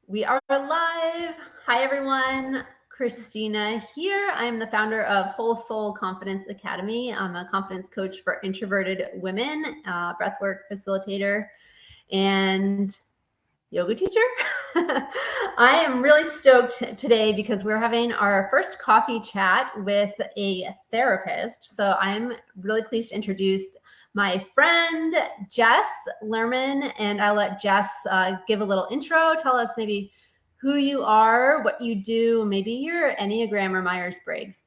We are live. Hi, everyone. Christina here. I'm the founder of Whole Soul Confidence Academy. I'm a confidence coach for introverted women, breathwork facilitator, and yoga teacher. I am really stoked today because we're having our first coffee chat with a therapist. So I'm really pleased to introduce my friend, Jess Lerman, and I'll let Jess give a little intro. Tell us maybe who you are, what you do, maybe your Enneagram or Myers-Briggs.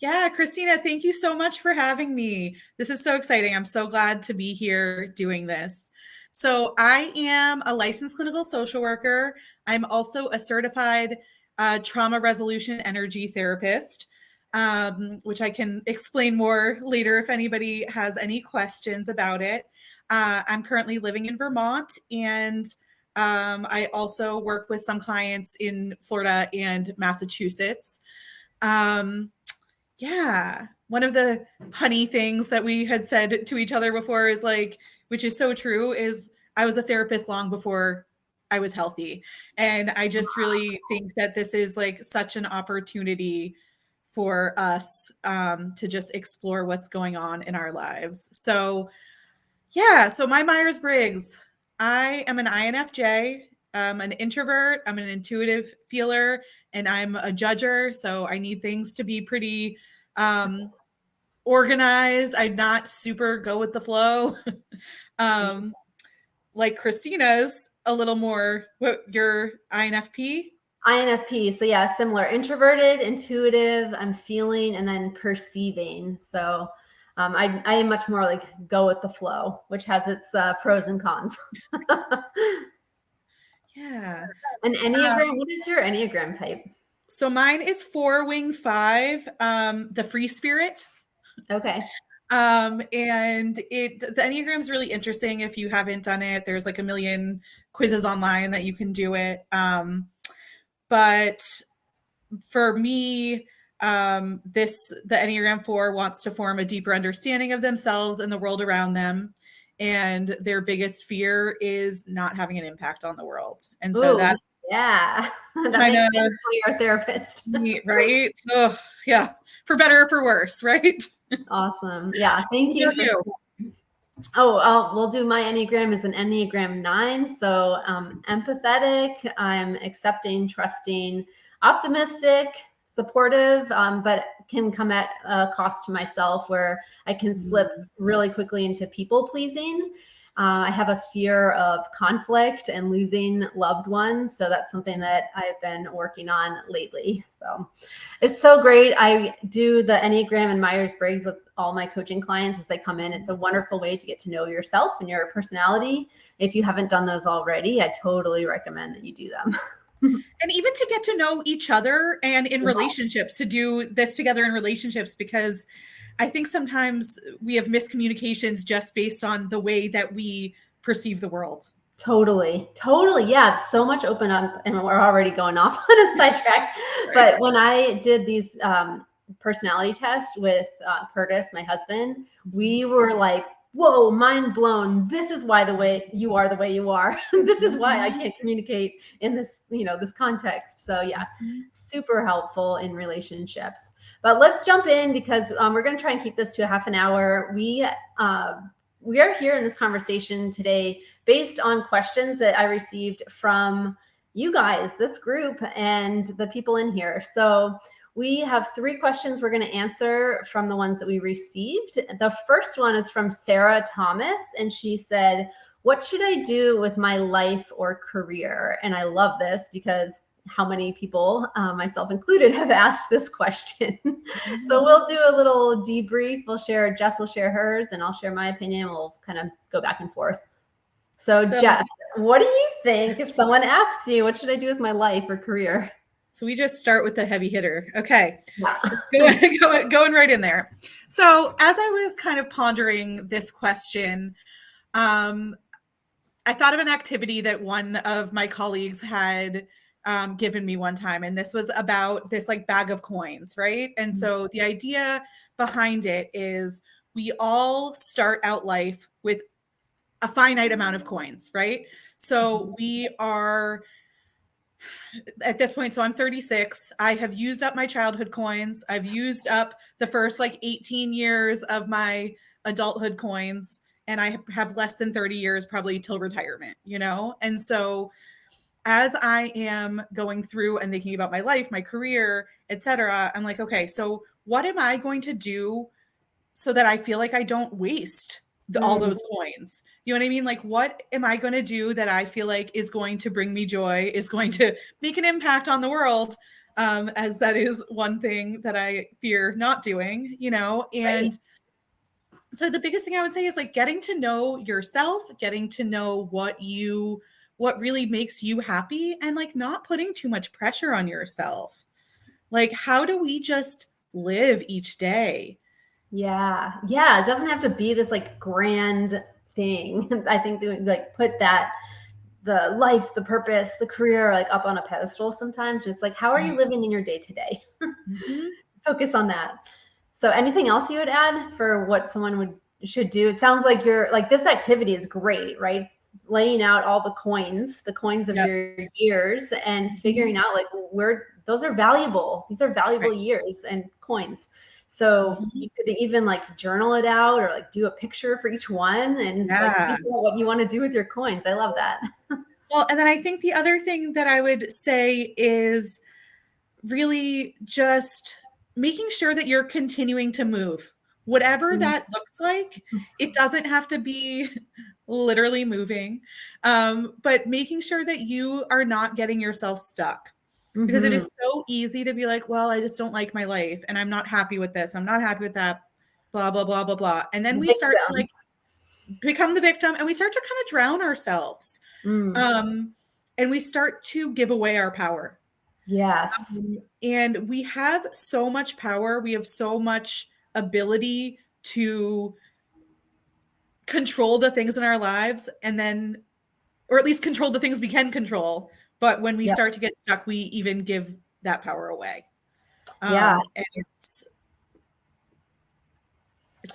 Yeah, Christina, thank you so much for having me. This is so exciting. I'm so glad to be here doing this. So I am a licensed clinical social worker. I'm also a certified trauma resolution energy therapist, which I can explain more later if anybody has any questions about it. I'm currently living in Vermont, and I also work with some clients in Florida and Massachusetts. Yeah. One of the punny things that we had said to each other before is like, which is so true, is I was a therapist long before I was healthy. And I just really think that this is like such an opportunity for us to just explore what's going on in our lives. So, yeah. So, my Myers-Briggs, I am an INFJ. I'm an introvert. I'm an intuitive feeler, and I'm a judger. So, I need things to be pretty organized. I'd not super go with the flow. Like Christina's a little more, what, your INFP? INFP. So yeah, similar. Introverted, intuitive, I'm feeling, and then perceiving. So I am much more like go with the flow, which has its pros and cons. Yeah. An Enneagram, what is your Enneagram type? So mine is 4 wing 5, the free spirit. Okay. And the Enneagram is really interesting if you haven't done it. There's like a million quizzes online that you can do it. But for me, the Enneagram 4 wants to form a deeper understanding of themselves and the world around them. And their biggest fear is not having an impact on the world. And so that's yeah, that kind makes of sense for your therapist. neat, right? Oh, yeah. For better or for worse, right? Awesome. Yeah. Thank you. You. We'll do my Enneagram is an Enneagram 9. So empathetic, I'm accepting, trusting, optimistic, supportive, but can come at a cost to myself where I can slip really quickly into people pleasing. I have a fear of conflict and losing loved ones. So that's something that I've been working on lately. So it's so great. I do the Enneagram and Myers-Briggs with all my coaching clients as they come in. It's a wonderful way to get to know yourself and your personality. If you haven't done those already, I totally recommend that you do them. And even to get to know each other and in relationships, to do this together in relationships, because I think sometimes we have miscommunications just based on the way that we perceive the world. Totally. Yeah. It's so much open up, and we're already going off on a sidetrack. Right. But when I did these personality tests with Curtis, my husband, we were like, whoa, mind blown. This is why the way you are. This is why I can't communicate in this, this context. So yeah, super helpful in relationships. But let's jump in because we're going to try and keep this to a half an hour. We are here in this conversation today based on questions that I received from you guys, this group, and the people in here. So we have 3 questions we're going to answer from the ones that we received. The first one is from Sarah Thomas, and she said, what should I do with my life or career? And I love this because how many people, myself included, have asked this question. So we'll do a little debrief. Jess will share hers and I'll share my opinion. We'll kind of go back and forth. So Jess, what do you think if someone asks you, what should I do with my life or career? So we just start with the heavy hitter. Okay. Yeah. Just going right in there. So as I was kind of pondering this question, I thought of an activity that one of my colleagues had given me one time. And this was about this like bag of coins, right? And so the idea behind it is we all start out life with a finite amount of coins, right? So we are at this point, so I'm 36. I have used up my childhood coins. I've used up the first like 18 years of my adulthood coins, and I have less than 30 years probably till retirement, you know? And so as I am going through and thinking about my life, my career, etc., I'm like, okay, so what am I going to do so that I feel like I don't waste all those coins? You know what I mean? Like, what am I going to do that I feel like is going to bring me joy, is going to make an impact on the world? As that is one thing that I fear not doing, you know? And so the biggest thing I would say is like getting to know yourself, getting to know what really makes you happy, and like not putting too much pressure on yourself. Like, how do we just live each day? Yeah. Yeah. It doesn't have to be this like grand thing. I think they would like put that, the life, the purpose, the career, like up on a pedestal sometimes. It's like, how are you living in your day to day? Focus on that. So anything else you would add for what someone should do? It sounds like you're like, this activity is great, right? Laying out all the coins of your years, and figuring out like where those are valuable. These are valuable years and coins. So you could even like journal it out, or like do a picture for each one, and like think about what you want to do with your coins. I love that. Well, and then I think the other thing that I would say is really just making sure that you're continuing to move, whatever that looks like. It doesn't have to be literally moving, but making sure that you are not getting yourself stuck, because it is so easy to be like, well, I just don't like my life, and I'm not happy with this, I'm not happy with that, blah, blah, blah, blah, blah. And then we start to like become the victim, and we start to kind of drown ourselves. And we start to give away our power. Yes. And we have so much power. We have so much ability to control the things in our lives, and then, or at least control the things we can control. But when we start to get stuck, we even give that power away. And it's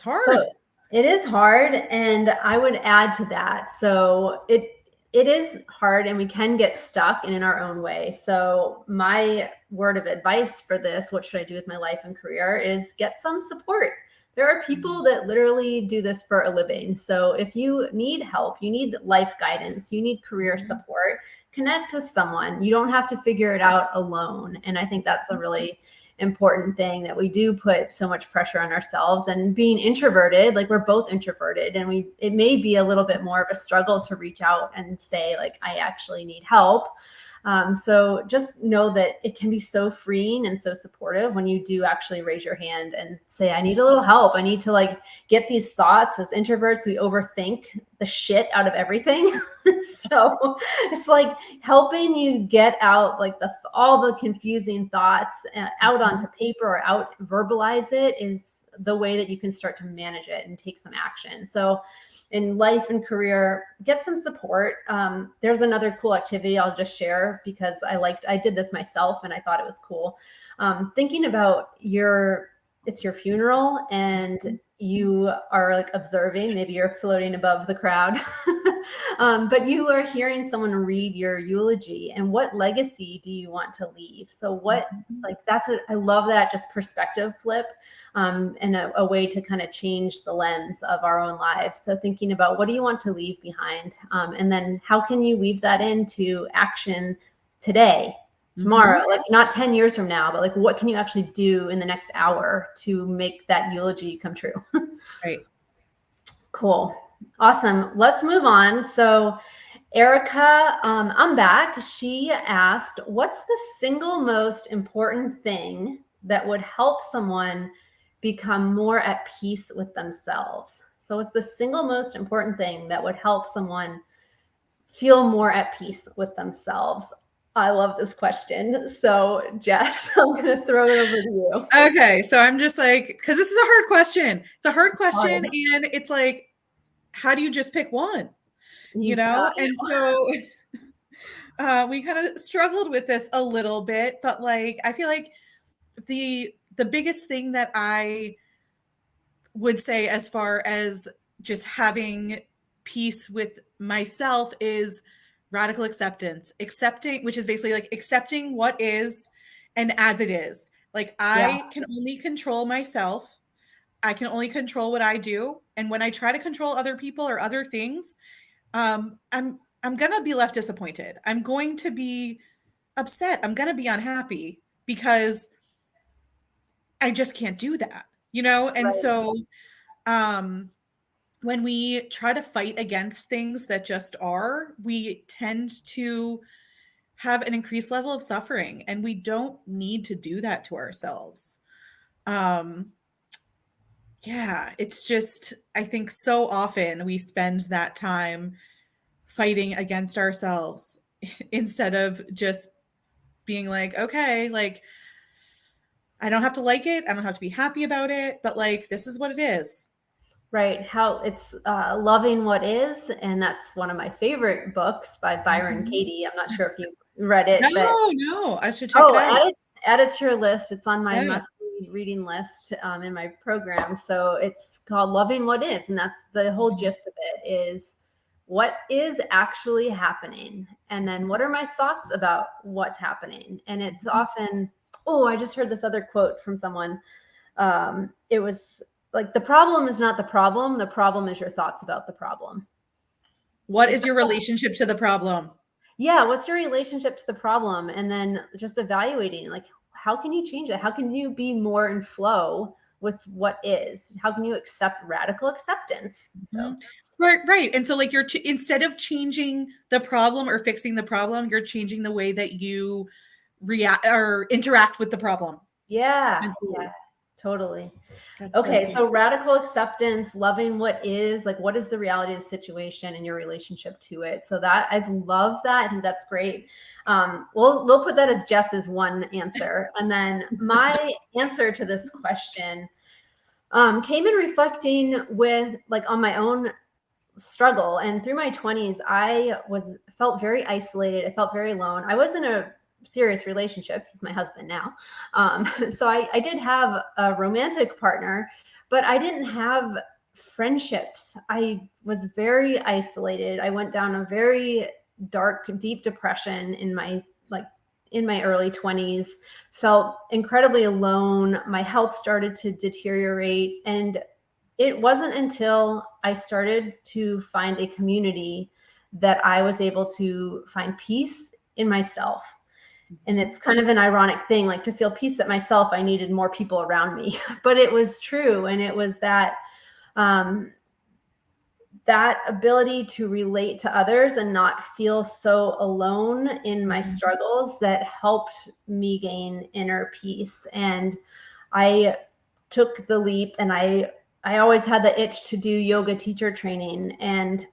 hard. So it is hard. And I would add to that. So it is hard, and we can get stuck in our own way. So my word of advice for this, what should I do with my life and career, is get some support. There are people that literally do this for a living. So if you need help, you need life guidance, you need career support, connect with someone. You don't have to figure it out alone. And I think that's a really important thing, that we do put so much pressure on ourselves. And being introverted, like we're both introverted, and it may be a little bit more of a struggle to reach out and say like, I actually need help. So just know that it can be so freeing and so supportive when you do actually raise your hand and say, I need a little help. I need to like get these thoughts. As introverts, we overthink the shit out of everything. So it's like helping you get out like all the confusing thoughts out onto paper, or out verbalize it, is the way that you can start to manage it and take some action. So in life and career, get some support. There's another cool activity I'll just share, because I did this myself and I thought it was cool. Thinking about it's your funeral, and you are like observing, maybe you're floating above the crowd, but you are hearing someone read your eulogy, and what legacy do you want to leave? So I love that, just perspective flip, and a way to kind of change the lens of our own lives. So thinking about, what do you want to leave behind? And then how can you weave that into action today, tomorrow, like not 10 years from now, but like, what can you actually do in the next hour to make that eulogy come true? Right. Cool. Awesome. Let's move on. So Erica, I'm back. She asked, what's the single most important thing that would help someone become more at peace with themselves? So what's the single most important thing that would help someone feel more at peace with themselves? I love this question. So Jess, I'm going to throw it over to you. Okay. So I'm just like, because this is a hard question. It's a hard question. And it's like, how do you just pick one? You know? And so we kind of struggled with this a little bit, but like, I feel like the biggest thing that I would say as far as just having peace with myself is radical acceptance, which is basically like accepting what is and as it is. Like I can only control myself. I can only control what I do. And when I try to control other people or other things, I'm gonna be left disappointed. I'm going to be upset. I'm gonna be unhappy because I just can't do that, And Right. so when we try to fight against things that just are, we tend to have an increased level of suffering, and we don't need to do that to ourselves. It's just, I think so often we spend that time fighting against ourselves instead of just being like, okay, like, I don't have to like it. I don't have to be happy about it, but like, this is what it is. Right. How it's Loving What Is. And that's one of my favorite books by Byron Katie. I'm not sure if you read it, but No, I should check it out. Add it to your list. It's on my Yeah. must-read reading list in my program. So it's called Loving What Is. And that's the whole gist of it is what is actually happening? And then what are my thoughts about what's happening? And it's often, I just heard this other quote from someone. It was like, the problem is not the problem. The problem is your thoughts about the problem. What is your relationship to the problem? Yeah. What's your relationship to the problem? And then just evaluating, like, how can you change that? How can you be more in flow with what is? How can you accept radical acceptance? So. Right. And so like instead of changing the problem or fixing the problem, you're changing the way that you react or interact with the problem. Yeah. Totally. That's okay. So radical acceptance, loving what is, like, what is the reality of the situation and your relationship to it? So that, I love that. I think that's great. We'll put that as Jess's one answer. And then my answer to this question came in reflecting with, like, on my own struggle. And through my 20s, I felt very isolated. I felt very alone. I was in a serious relationship. He's my husband now. So I did have a romantic partner, but I didn't have friendships. I was very isolated. I went down a very dark, deep depression in my early 20s, felt incredibly alone. My health started to deteriorate. And it wasn't until I started to find a community that I was able to find peace in myself. And it's kind of an ironic thing, like, to feel peace at myself, I needed more people around me, but it was true. And it was that, that ability to relate to others and not feel so alone in my struggles that helped me gain inner peace. And I took the leap, and I always had the itch to do yoga teacher training. And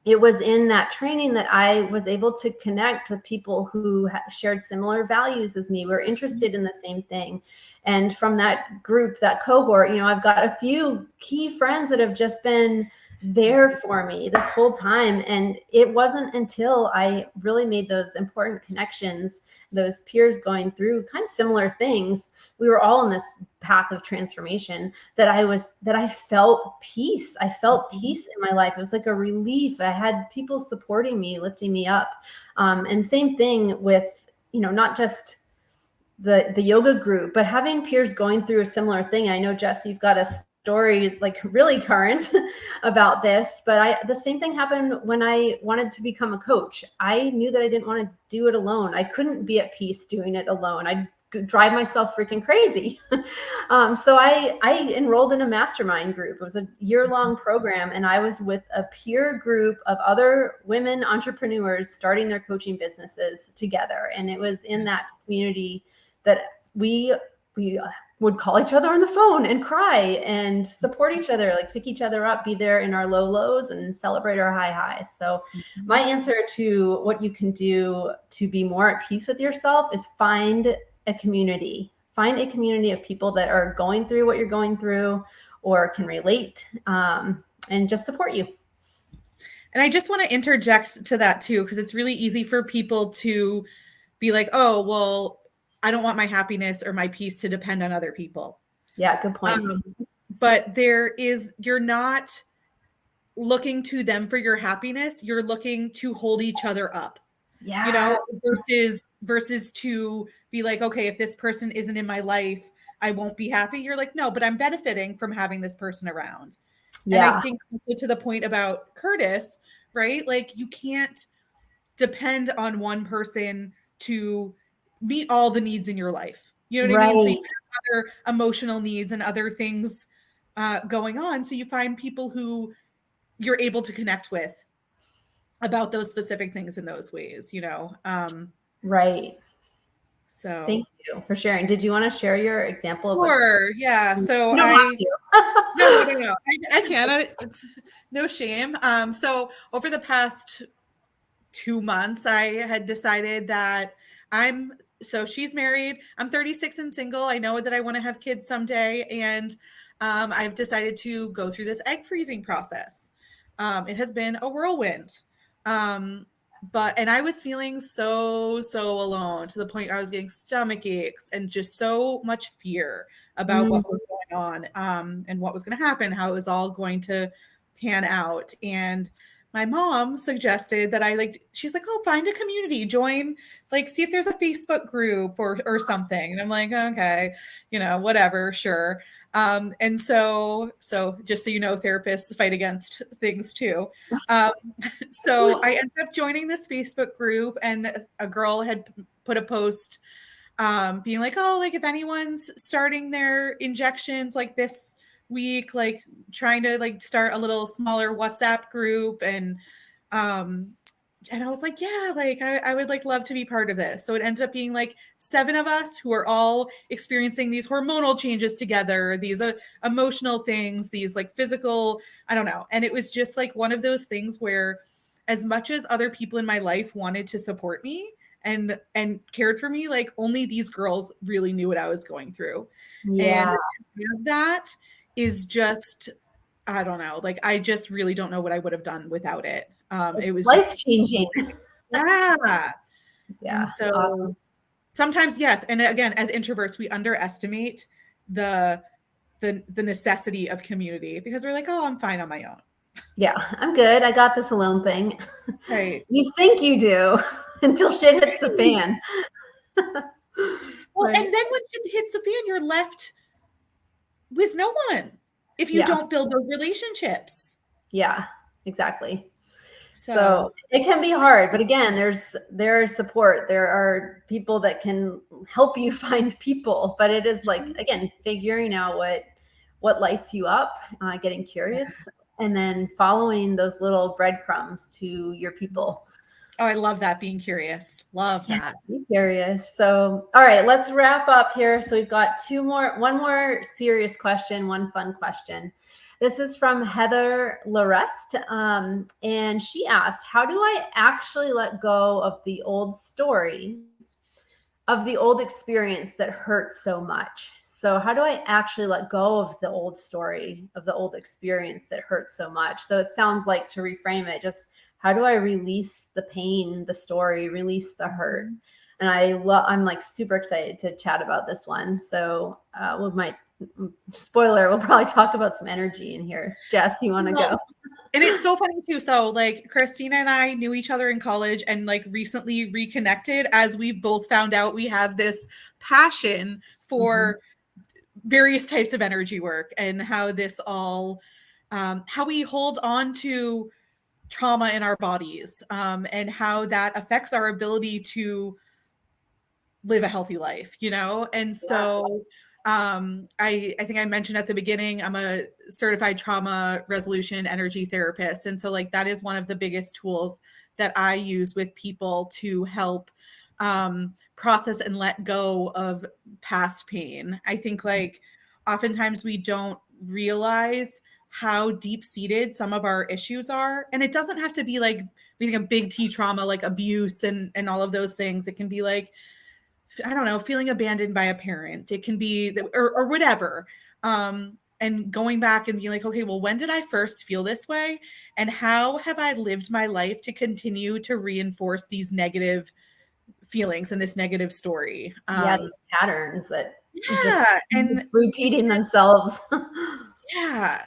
it was in that training that I was able to connect with people who shared similar values as me, were interested in the same thing. And from that group, that cohort, I've got a few key friends that have just been there for me this whole time. And it wasn't until I really made those important connections, those peers going through kind of similar things, we were all in this path of transformation, that I felt peace. I felt peace in my life. It was like a relief. I had people supporting me, lifting me up. And same thing with, not just the yoga group, but having peers going through a similar thing. I know, Jess, you've got a story like really current about this, but the same thing happened when I wanted to become a coach. I knew that I didn't want to do it alone. I couldn't be at peace doing it alone. I'd drive myself freaking crazy. So I enrolled in a mastermind group. It was a year-long program, and I was with a peer group of other women entrepreneurs starting their coaching businesses together. And it was in that community that we would call each other on the phone and cry and support each other, like pick each other up, be there in our low lows and celebrate our high highs. So my answer to what you can do to be more at peace with yourself is find a community of people that are going through what you're going through or can relate, and just support you. And I just want to interject to that too, because it's really easy for people to be like, oh, well, I don't want my happiness or my peace to depend on other people. Yeah, good point. But you're not looking to them for your happiness. You're looking to hold each other up. Yeah. You know, versus to be like, okay, if this person isn't in my life, I won't be happy. You're like, no, but I'm benefiting from having this person around. And I think to the point about Curtis, right? Like you can't depend on one person to meet all the needs in your life. You know what I mean? So you have other emotional needs and other things going on. So you find people who you're able to connect with about those specific things in those ways, you know? Right. So thank you for sharing. Did you want to share your example of sure, yeah. So no, I can't. It's no shame. So over the past 2 months, I had decided that she's married. I'm 36 and single. I know that I want to have kids someday. And I've decided to go through this egg freezing process. It has been a whirlwind. And I was feeling so alone, to the point I was getting stomach aches and just so much fear about what was going on, and what was going to happen, how it was all going to pan out. And my mom suggested that she's like, oh, find a community, join, like, see if there's a Facebook group or something. And I'm like, okay, you know, whatever, sure. And so just so you know, therapists fight against things too. So I ended up joining this Facebook group, and a girl had put a post being like, oh, like if anyone's starting their injections like this week, like trying to like start a little smaller WhatsApp group. And I was like, yeah, like I would like love to be part of this. So it ended up being like 7 of us who are all experiencing these hormonal changes together, these emotional things, these like physical, I don't know. And it was just like one of those things where, as much as other people in my life wanted to support me and cared for me, like only these girls really knew what I was going through. Yeah. And to have that is just, I don't know, like I just really don't know what I would have done without it. It was life-changing. Yeah. And so awesome. Sometimes, yes. And again, as introverts, we underestimate the necessity of community, because we're like, oh, I'm fine on my own. Yeah, I'm good. I got this alone thing. Right. You think you do until shit hits the fan. Well, right. And then when shit hits the fan, you're left with no one if you don't build those relationships. Yeah, exactly. So it can be hard, but again, there's support. There are people that can help you find people, but it is like, again, figuring out what lights you up, getting curious, and then following those little breadcrumbs to your people. Oh, I love that, being curious. Love that. Be curious. So, all right, let's wrap up here. So we've got one more serious question, one fun question. This is from Heather Larest, and she asked, how do I actually let go of the old story, of the old experience that hurts so much? So how do I actually let go of the old story, of the old experience that hurts so much? So it sounds like, to reframe it, just how do I release the pain, the story, release the hurt? And I'm like super excited to chat about this one. So spoiler, we'll probably talk about some energy in here. Jess, you want to go? And it's so funny too. So like Christina and I knew each other in college and like recently reconnected, as we both found out we have this passion for various types of energy work, and how this all, how we hold on to trauma in our bodies, and how that affects our ability to live a healthy life, you know? And so I think I mentioned at the beginning, I'm a certified trauma resolution energy therapist. And so like that is one of the biggest tools that I use with people to help process and let go of past pain. I think like oftentimes we don't realize how deep-seated some of our issues are. And it doesn't have to be like, we think of big T trauma, like abuse and all of those things. It can be like, I don't know, feeling abandoned by a parent. It can be, or whatever. And going back and being like, okay, well, when did I first feel this way? And how have I lived my life to continue to reinforce these negative feelings and this negative story? These patterns that and repeating themselves. Yeah.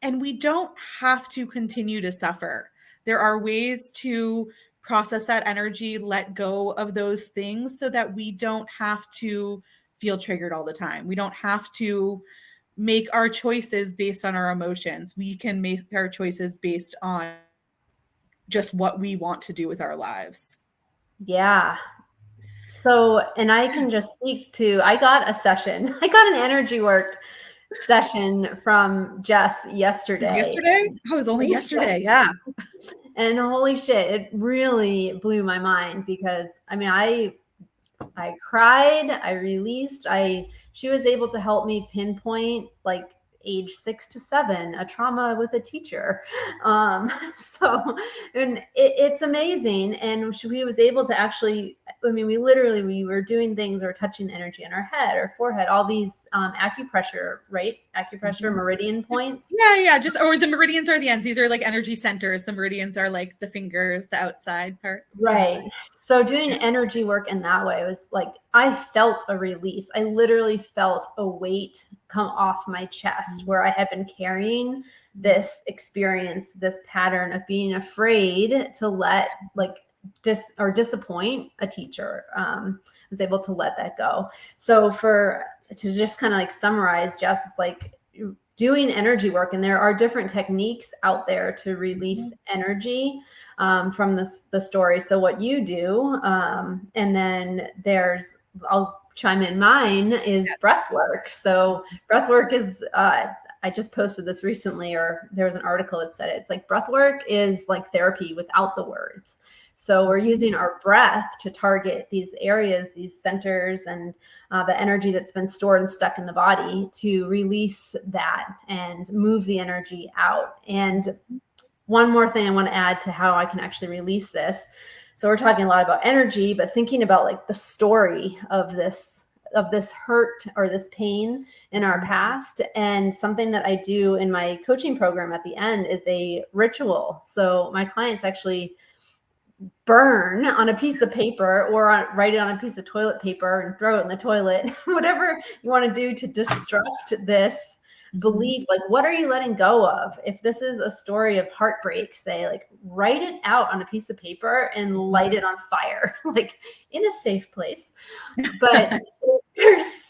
And we don't have to continue to suffer. There are ways to process that energy, let go of those things so that we don't have to feel triggered all the time. We don't have to make our choices based on our emotions. We can make our choices based on just what we want to do with our lives. Yeah. So, and I can just speak to, I got an energy work session from Jess yesterday. Yesterday? Oh, it was only yesterday. Yeah. And holy shit, it really blew my mind because I mean, I cried, I released, she was able to help me pinpoint like age 6 to 7, a trauma with a teacher. So, and it's amazing. And she was able to actually, I mean, we were doing things or touching energy in our head or forehead, all these acupressure, right? Acupressure meridian points. Yeah. Just, or the meridians are the ends. These are like energy centers. The meridians are like the fingers, the outside parts. Right. So doing energy work in that way was like, I felt a release. I literally felt a weight come off my chest where I had been carrying this experience, this pattern of being afraid to let disappoint a teacher. I was able to let that go. So to just kind of like summarize, Jess, it's like doing energy work, and there are different techniques out there to release energy from the story. So what you do, and then I'll chime in, mine is breath work. So breath work is, I just posted this recently, or there was an article that said it. It's like breath work is like therapy without the words. So we're using our breath to target these areas, these centers, and the energy that's been stored and stuck in the body to release that and move the energy out. And one more thing I want to add to how I can actually release this. So we're talking a lot about energy, but thinking about like the story of this hurt or this pain in our past. And something that I do in my coaching program at the end is a ritual. So my clients actually burn on a piece of paper or write it on a piece of toilet paper and throw it in the toilet, whatever you want to do to destruct this belief. Like, what are you letting go of? If this is a story of heartbreak, say, like, write it out on a piece of paper and light it on fire, like in a safe place. But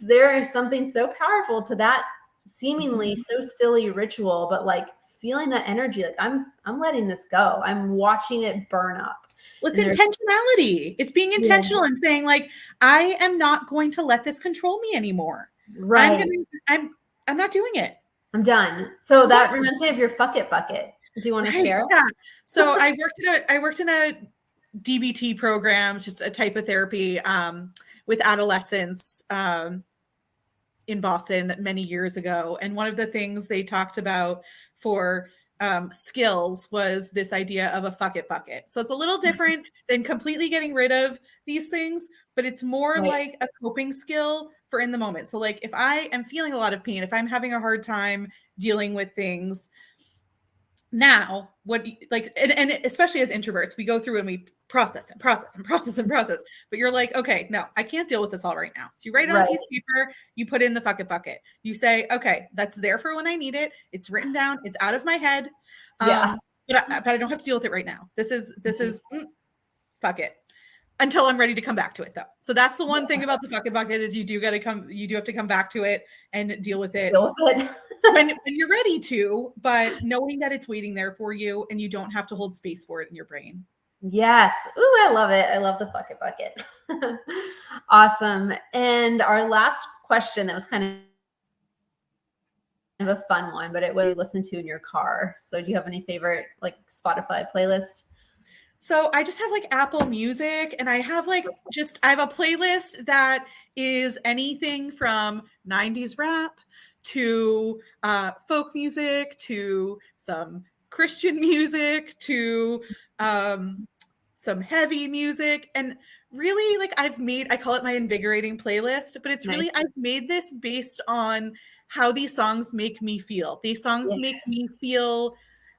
there is something so powerful to that seemingly so silly ritual, but like feeling that energy, like I'm letting this go. I'm watching it burn up. Well, it's intentionality. It's being intentional and saying, like, I am not going to let this control me anymore. Right. I'm not doing it. I'm done. So that reminds me of your fuck it bucket. Do you want to share? Yeah. So I worked in a DBT program, just a type of therapy with adolescents in Boston many years ago. And one of the things they talked about for skills was this idea of a fuck it bucket. So it's a little different than completely getting rid of these things, but it's more like a coping skill for in the moment. So like if I am feeling a lot of pain, if I'm having a hard time dealing with things, now what, like, and especially as introverts, we go through and we process and process and process and process, but you're like, okay, no, I can't deal with this all right now. So you write it on a piece of paper, you put it in the fuck it bucket. You say, okay, that's there for when I need it. It's written down. It's out of my head. But I don't have to deal with it right now. This is fuck it until I'm ready to come back to it though. So that's the one thing about the fuck it bucket is you do have to come back to it and deal with it. when you're ready to, but knowing that it's waiting there for you and you don't have to hold space for it in your brain. Yes. Ooh, I love it. I love the fuck it bucket. Awesome. And our last question that was kind of a fun one, but it was listened to in your car. So do you have any favorite like Spotify playlist? So I just have like Apple Music, and I have I have a playlist that is anything from 90s rap to folk music to some Christian music to some heavy music. And really, like, I call it my invigorating playlist, but it's really, I've made this based on how these songs make me feel. These songs make me feel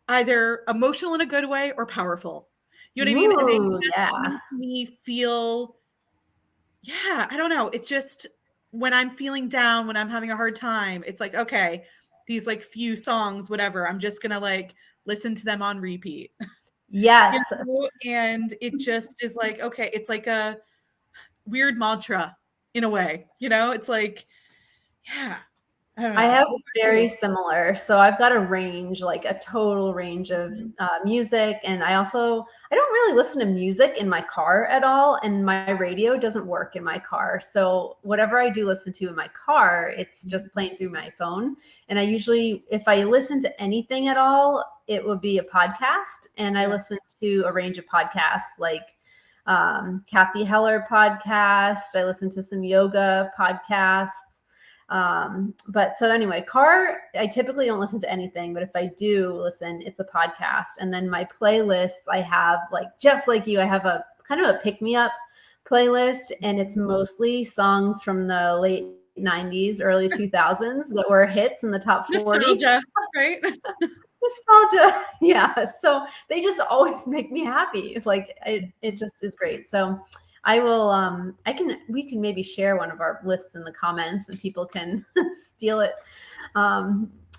either emotional in a good way or powerful. You know what I mean? And they make me feel, I don't know. It's just when I'm feeling down, when I'm having a hard time, it's like, okay, these like few songs, whatever, I'm just going to like listen to them on repeat. Yes. You know? And it just is like, okay, it's like a weird mantra in a way, you know, it's like, yeah. I have very similar. So I've got a range, like a total range of music. And I don't really listen to music in my car at all. And my radio doesn't work in my car. So whatever I do listen to in my car, it's just playing through my phone. And I usually, if I listen to anything at all, it would be a podcast. And I listen to a range of podcasts like Kathy Heller podcast. I listen to some yoga podcasts. But so anyway, car, I typically don't listen to anything, but if I do listen, it's a podcast. And then my playlists, I have like, just like you, I have a kind of a pick me up playlist, and it's mostly songs from the late 90s, early 2000s that were hits in the top 40. Nostalgia, right? Nostalgia. Yeah. So they just always make me happy. It's like, it just is great. So I will, we can maybe share one of our lists in the comments and people can steal it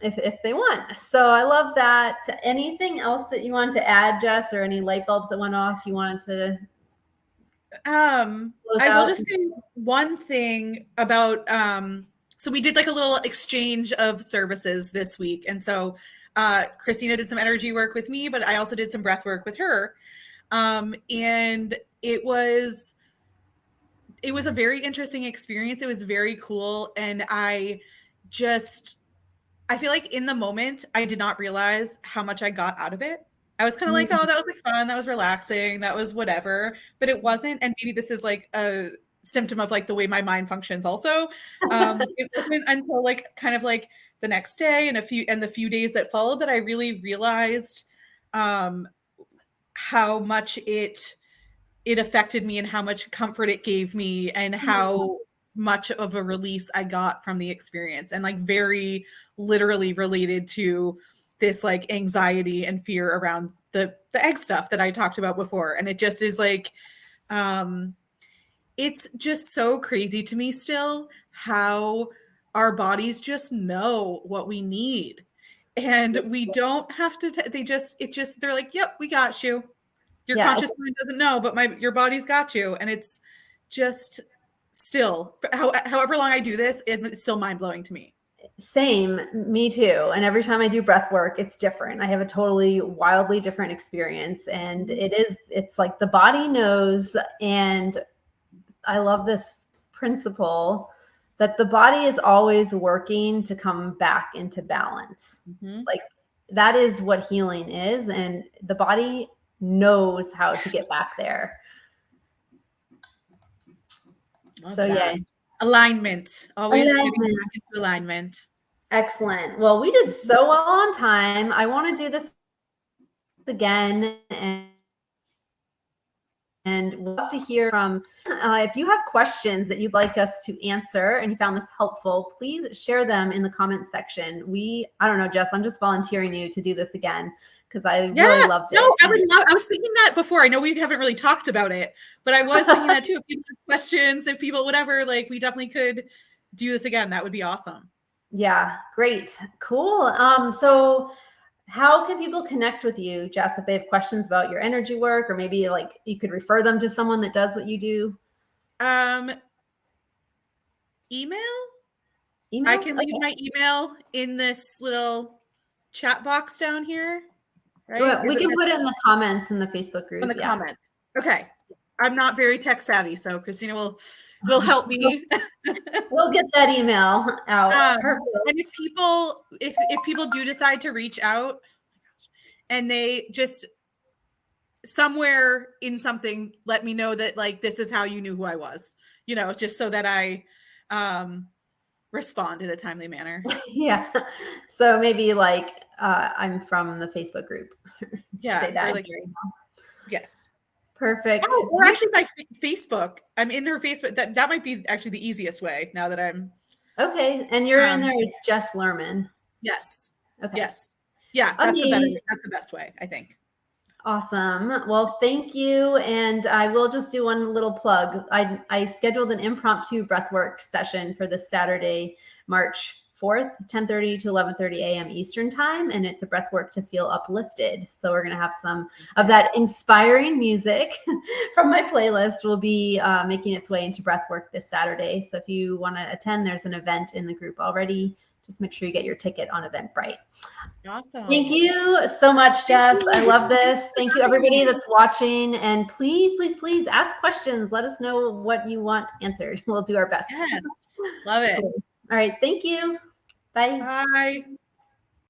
if they want. So I love that. Anything else that you want to add, Jess, or any light bulbs that went off you wanted to? I will just say one thing about, so we did like a little exchange of services this week. And so Christina did some energy work with me, but I also did some breath work with her. And it was a very interesting experience. It was very cool. And I feel like in the moment, I did not realize how much I got out of it. I was kind of like, oh, that was like fun. That was relaxing. That was whatever, but it wasn't. And maybe this is like a symptom of like the way my mind functions also. It wasn't until like kind of like the next day and the few days that followed that I really realized how much it affected me and how much comfort it gave me and how much of a release I got from the experience, and like very literally related to this like anxiety and fear around the egg stuff that I talked about before. And it just is like, it's just so crazy to me still how our bodies just know what we need. And we don't have to, they're like, yep, we got you. Your conscious mind doesn't know, but your body's got you. And it's just still, however long I do this, it's still mind blowing to me. Same, me too. And every time I do breath work, it's different. I have a totally wildly different experience. And it's like the body knows. And I love this principle that the body is always working to come back into balance. Like that is what healing is. And the body knows how to get back there. Love so that. Yeah, alignment, always getting back into alignment. Excellent. Well, we did so well on time. I want to do this again, and we'll love to hear from if you have questions that you'd like us to answer and you found this helpful, please share them in the comments section. I don't know, Jess, I'm just volunteering you to do this again because I really loved it. No, I was thinking that before. I know we haven't really talked about it, but I was thinking that too. If people have questions, if people, whatever, like we definitely could do this again. That would be awesome. Yeah, great. Cool. So how can people connect with you, Jess, if they have questions about your energy work, or maybe like you could refer them to someone that does what you do? Email? I can leave my email in this little chat box down here. Right? We can put it in the comments in the Facebook group. In the comments. Okay. I'm not very tech savvy, so Christina will help me. We'll get that email out. And if people do decide to reach out and they just somewhere in something let me know that like this is how you knew who I was, you know, just so that I respond in a timely manner. Yeah. So maybe like I'm from the Facebook group. Yeah. Say that like, yes. Perfect. Oh, or actually my Facebook. I'm in her Facebook. That might be actually the easiest way now that I'm. Okay. And you're in there as Jess Lerman. Yes. Okay. Yes. Yeah. That's the best way, I think. Awesome. Well, thank you. And I will just do one little plug. I scheduled an impromptu breathwork session for this Saturday, March 4th, 10:30 to 11:30 a.m. Eastern time, and it's a breathwork to feel uplifted. So we're going to have some of that inspiring music from my playlist will be making its way into breathwork this Saturday. So if you want to attend, there's an event in the group already. Just make sure you get your ticket on Eventbrite. Awesome. Thank you so much, Jess. I love this. Thank you, everybody that's watching. And please, please, please ask questions. Let us know what you want answered. We'll do our best. Yes. Love it. All right. Thank you. Bye. Bye.